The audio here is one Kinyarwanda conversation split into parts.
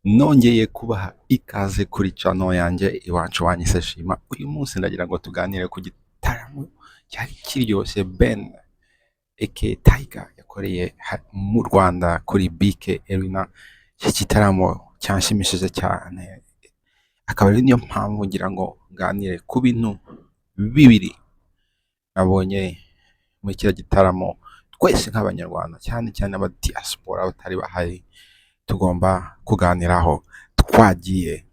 Nongeye kubaha ikaze kuri channel yanjye iwacu wanyise shima. Uyu munsi ndagira ngo tuganire ku gitaramo cyari kiryoshye Ben aka Tiger yakoreye mu Rwanda kuri BK Arena. Iki gitaramo cyanshimishije cyane, akaba ari niyo mpamvu ngira ngo nganire ku bintu bibiri nabonye muri kiriya gitaramo. Twese nk'abanyarwanda cyane cyane aba diaspora batari bahari tugomba kuganiraho. Twagiye.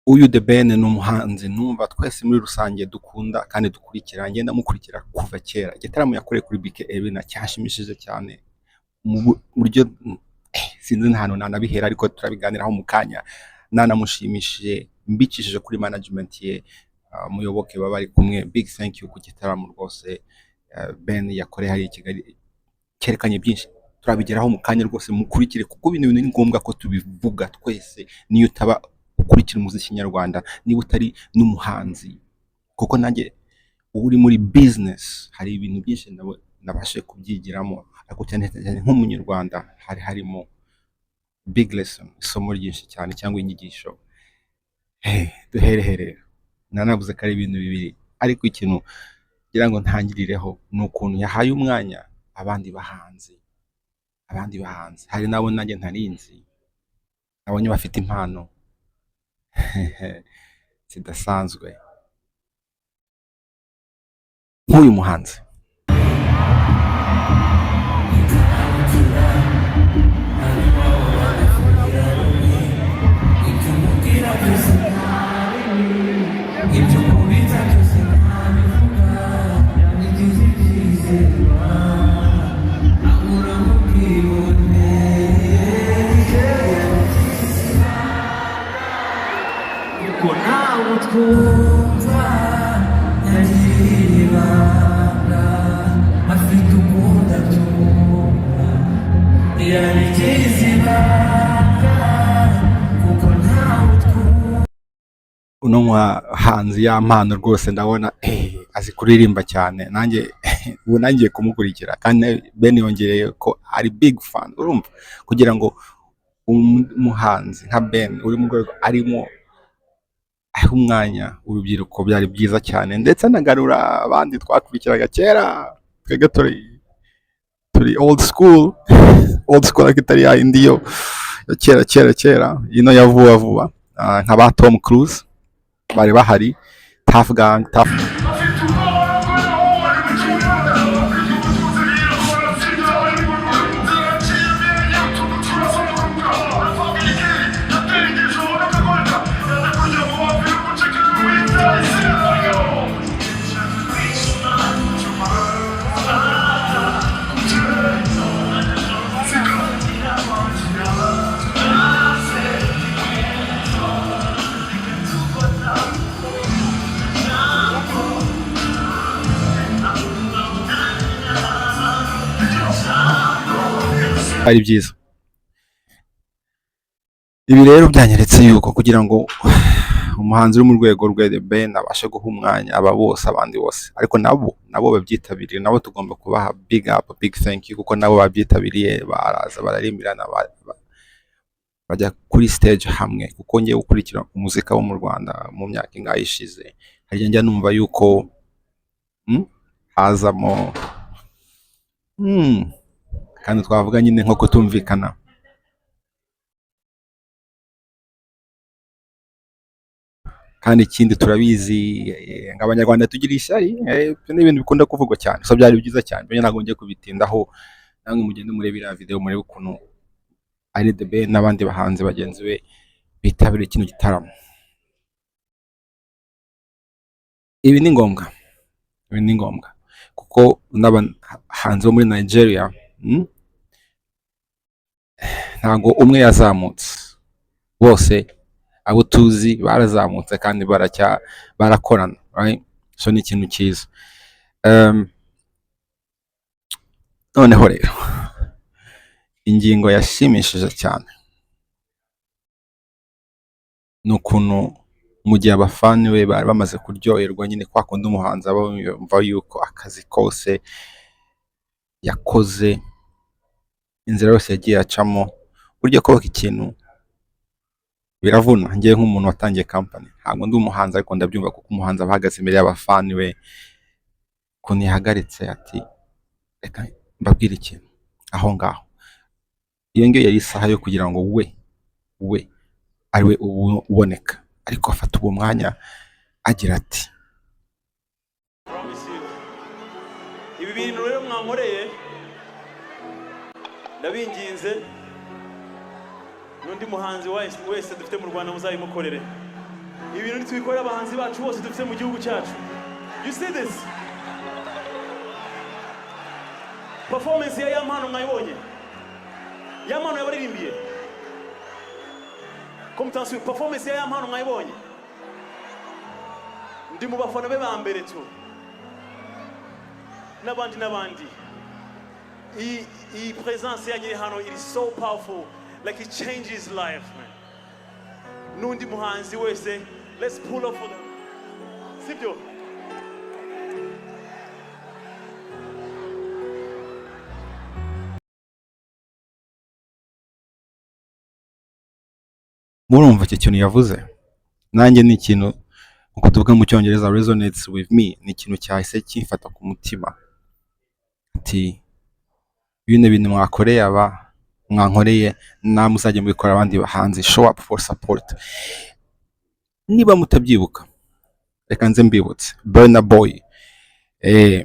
Uyu The Ben ni umuhanzi numva twese muri rusange dukunda kandi dukurikira. Ngenda mukurikira kuva kera. Igitaramo yakoreye kuri BK Arena cyashimishije cyane mu buryo sinzi ntahantu nanabihera, ariko turabiganiraho mu kanya. Nanamushimishije mbicishije kuri management ye, muyoboke baba bari kumwe. Big thank you ku gitaramo rwose Ben yakoreye hari i Kigali, cyerekanye byinshi. Turabigeraho mu kanya rwose, mukurikire kuko ibintu ni ngombwa ko tubivuga twese. Niyo utaba ukurikira umuziki nyarwanda, niba utari n'umuhanzi, kuko nanjye uri muri business hari ibintu byinshi nabashe kubyigiramo, ariko cyane cyane nk'umunyarwanda harimo big lesson, isomo ryinshi cyane cyangwa inyigisho. Duherehere nanavuze ko ari ibintu bibiri, ariko ikintu ngira ngo ntangirireho ni ukuntu yahaye umwanya abandi bahanzi. Hari nabo nanjye ntarinzi, nabonye bafite impano zidasanzwe nk'uyu muhanzi. Uno muhanzi ya mpano rwose ndabona azi kuririmba cyane. Nanjye ubu nangiye kumukurikira, kandi Ben yongereye ko ari big fan. Urumva, kugira ngo umuhanzi nka Ben uri mu rwego arimo aho umwanya urubyiruko byari byiza cyane, ndetse anagarura abandi twakurikiraga kera. Twebwe turi old school ariko itari ya indi yo kera ino ya vuba nka ba Tom Cruise bari bahari, Tough Gang, Tough. Ari byiza. Ibi rero byanyeretse yuko kugira ngo umuhanzi uri mu rwego rwe The Ben abashe guha umwanya aba bose, abandi bose, ariko nabo babyitabiriye, nabo tugomba kubaha big up, big thank you, kuko nabo babyitabiriye, baraza bararimbirana, bajya kuri stage hamwe. Kuko ngiye gukurikira umuzika wo mu Rwanda mu myaka ingahe ishize, hari njya numva yuko hazamo kandi twavuga nyine nko kutumvikana. Kandi ikindi turabizi nk'abanyarwanda tugira ishyari, n'ibintu bikunda kuvugwa cyane. So byari byiza cyane, ntabwo ngiye kubitindaho. Namwe mugende murebe iriya video, murebe ukuntu ari The Ben n'abandi bahanzi bagenzi be bitabiriye kino gitaramo. Ibi ni ngombwa kuko n'abahanzi bo muri Nigeria ntabwo umwe yazamutse, bose abo tuzi barazamutse kandi barakorana, right? So ni ikintu cyiza. Noneho rero ingingo yashimishije cyane n'ukuntu mu gihe abafani be bari bamaze kuryoherwa, nyine kwa kundi umuhanzi aba yumva yuko akazi kose yakoze, inzira yose yagiye acamo, burya kubaka ikintu biravuna. Njyewe nk'umuntu watangiye company, ntabwo ndi umuhanzi ariko ndabyumva kuko umuhanzi aba ahagaze imbere y'abafani be, ukuntu yahagaritse ati reka mbabwire ikintu aho ngaho. Iyo ngiyo yari isaha yo kugira ngo we ariwe uboneka, ariko afata uwo mwanya agira ati ibi bintu rero mwankoreye ndabinginze n'undi muhanzi wese dufite mu Rwanda muzabimukorere. Ibi bintu nitwikorera abahanzi bacu bose dufite mu gihugu cyacu. You see this? Performance ya Yampano mwayibonye? Yampano yabaririmbiye. Komtansi performance ya Yampano mwayibonye? Ndi mu bafana be ba mbere tu. N'abandi. Iyi presence yanyu hano, it is so powerful, like it changes life, man. N'undi muhanzi wese, let's pull up for them. Sibyo? murumva icyo kintu yavuze, nanjye ni ikintu uko tuvuga mu cyongereza resonates with me, ni ikintu cyahise kimfata ku mutima. Ati bino bintu mwakoreye mwankoreye namwe muzajya mubikora abandi bahanzi. Show up for support. Niba mutabyibuka reka nze mbibutse, Burna Boy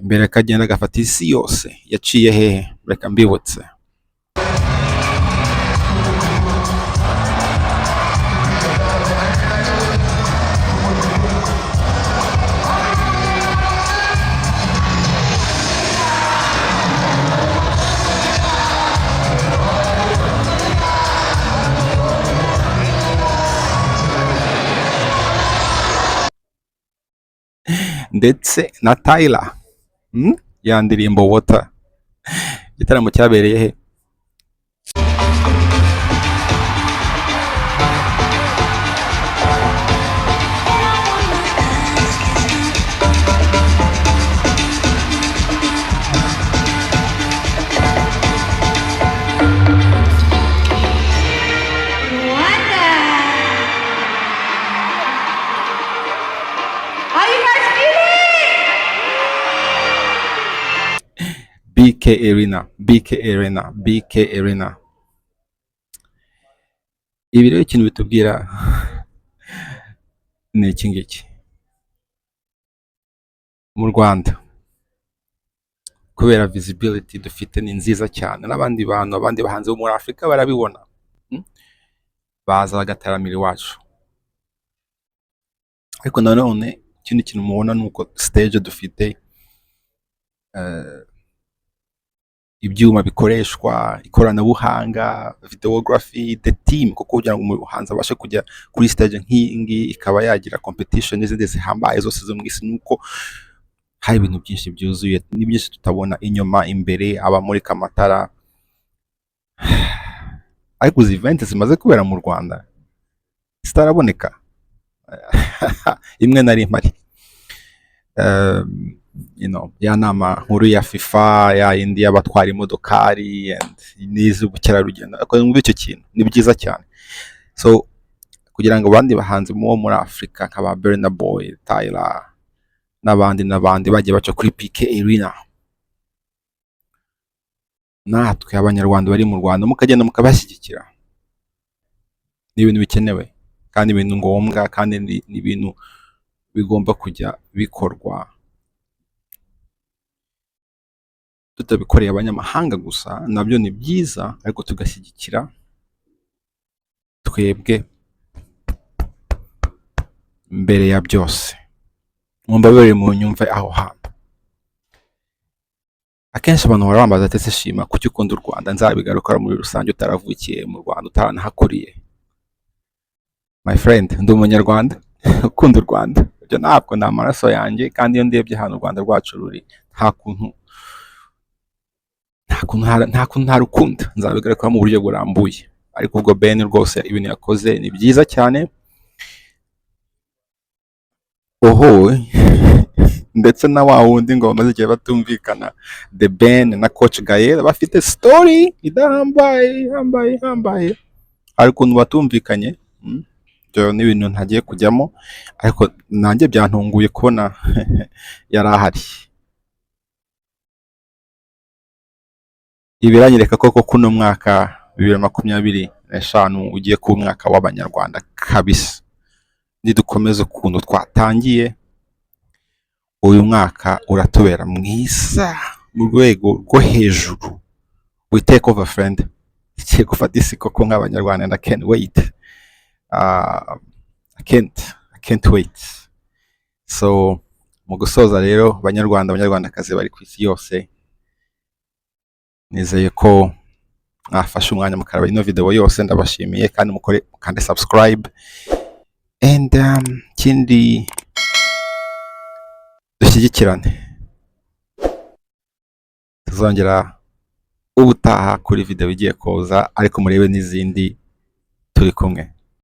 mbere kagenda gafata isi yose yaciye hehe, reka mbibutse. Ndetse na Tyler ya ndirimbo Water. Igitaramo cyabereye he? BK Arena. Ibi rero ikintu bitubwira ni iki ngiki. Mu Rwanda kubera visibility dufite ni nziza cyane, n'abandi bahanzi bo muri Afrika barabibona, baza bagataramira iwacu. Ariko nanone ikindi kintu mubona ni uko stage dufite, ibyuma bikoreshwa, ikoranabuhanga, videography, the team, kuko kugira ngo umuhanzi abashe kujya kuri stage nk'ingi ikaba yagira competition n'izindi zihambaye zose zo mu isi, nuko hari ibintu byinshi byuzuye n'ibyinshi tutabona inyuma, imbere, abamurika amatara. Ariko izi event zimaze kubera mu Rwanda zitaraboneka. Imwe nari mpari, ya nama nkuru ya FIFA, ya indi y'abatwara imodokari n'iz'ubukerarugendo. Muri icyo kintu ni byiza cyane. So kugira ngo abandi bahanzi bo muri Afrika nk'aba Burna Boy, Tyler n'abandi bagiye baca kuri BK Arena, natwe abanyarwanda bari mu Rwanda mukagenda mukabashyigikira, ni ibintu bikenewe kandi ibintu ngombwa, kandi ni ibintu bigomba kujya bikorwa. Tutabikoreye abanyamahanga gusa, nabyo ni byiza, ariko tugashyigikira twebwe mbere ya byose. Mwumva bari mu nyumve aho hantu. Akenshi abantu barabambaza ati se Shima kuki ukunda u Rwanda? Nzabigaruka muri rusange, utaravukiye mu Rwanda, utaranahakuriye. My friend, ndi umunyarwanda ukunda u Rwanda. Ibyo ntabwo ni amaraso yanjye, kandi iyo ndebye hano u Rwanda rwacu ruri, nta kuntu ntarukunda. Nzabigaruka mu buryo burambuye. Ariko ubwo Ben rwose ibintu yakoze ni byiza cyane. ndetse na wa wundi ngo bamaze igihe batumvikana, The Ben na Coach Gael bafite story ihambaye, hari ukuntu batumvikanye. Ibyo ni ibintu ntagiye kujyamo, ariko nanjye byantunguye kubona yari ahari. Ibi biranyereka koko kuno mwaka 2025 ugiye kuba umwaka w'Abanyarwanda kabisa. Nidukomeza ukuntu twatangiye, uyu mwaka uratubera mwiza mu rwego rwo hejuru. We take over friend. Igiye gufata isi koko nk'Abanyarwanda and I can't wait. I can't wait. So mu gusoza rero, Banyarwandakazi bari ku isi yose, nizeye ko mwafashe umwanya mukaraba ino video yose. Ndabashimiye kandi mukande subscribe, and kindi dushyigikirane. Tuzongera ubutaha kuri video igiye koza, ariko murebe n'izindi turi kumwe.